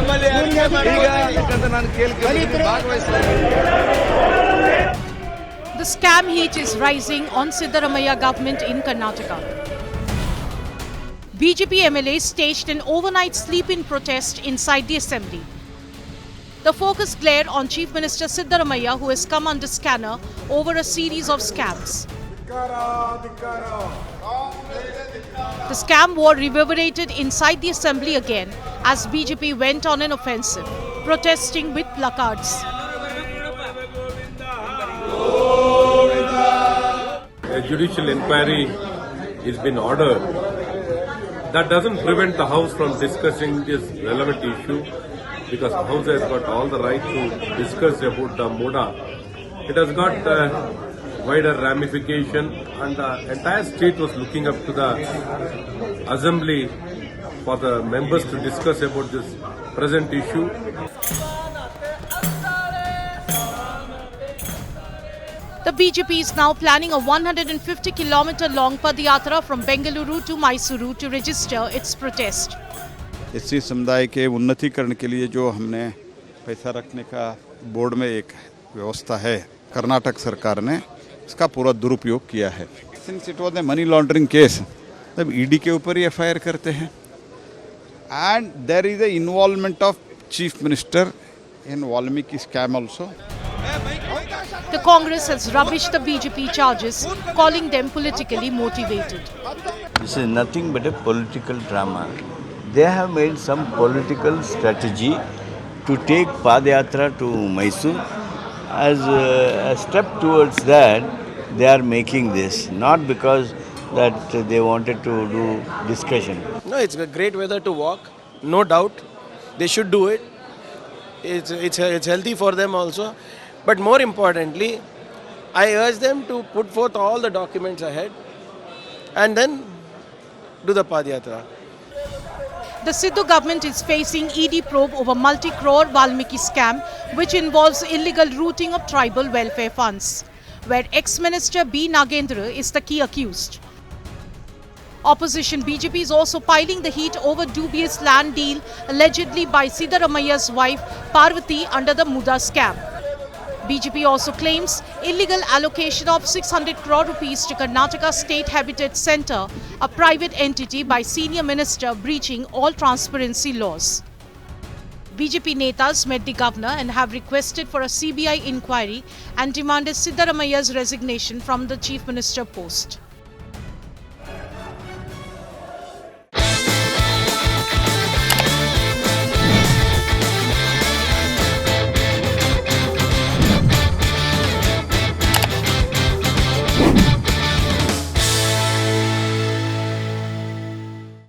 The scam heat is rising on Siddaramaiah government in Karnataka. BJP MLAs staged an overnight sleep-in protest inside the assembly. The focus glared on Chief Minister Siddaramaiah, who has come under scanner over a series of scams. The scam war reverberated inside the assembly again as BJP went on an offensive, protesting with placards. A judicial inquiry has been ordered. That doesn't prevent the House from discussing this relevant issue, because the House has got all the right to discuss about the MODA. It has got wider ramification, and the entire state was looking up to the Assembly for the members to discuss about this present issue. The BJP is now planning a 150-kilometer-long Padayatra from Bengaluru to Mysuru to register its protest. SC समुदाय के उन्नतीकरण के लिए जो हमने पैसा रखने का board में एक व्यवस्था है, कर्नाटक सरकार ने इसका पूरा दुरुपयोग किया है. Since it was a money laundering case, तब ईडी के ऊपर ही एफआईआर करते हैं. And there is a involvement of chief minister in Valmiki scam also. The Congress has rubbished the BJP charges, calling them politically motivated. This is nothing but a political drama. They have made some political strategy to take Padayatra to Mysore. As a step towards that, they are making this, not because that they wanted to do discussion. No, it's a great weather to walk, no doubt. They should do it. It's healthy for them also. But more importantly, I urge them to put forth all the documents ahead and then do the Padayatra. The Sidhu government is facing ED probe over multi-crore Valmiki scam, which involves illegal routing of tribal welfare funds, where ex-minister B. Nagendra is the key accused. Opposition BJP is also piling the heat over dubious land deal allegedly by Siddaramaiah's wife Parvati under the Muda scam. BJP also claims illegal allocation of 600 crore rupees to Karnataka State Habitat Centre, a private entity, by senior minister, breaching all transparency laws. BJP netas met the governor and have requested for a CBI inquiry and demanded Siddaramaiah's resignation from the chief minister post.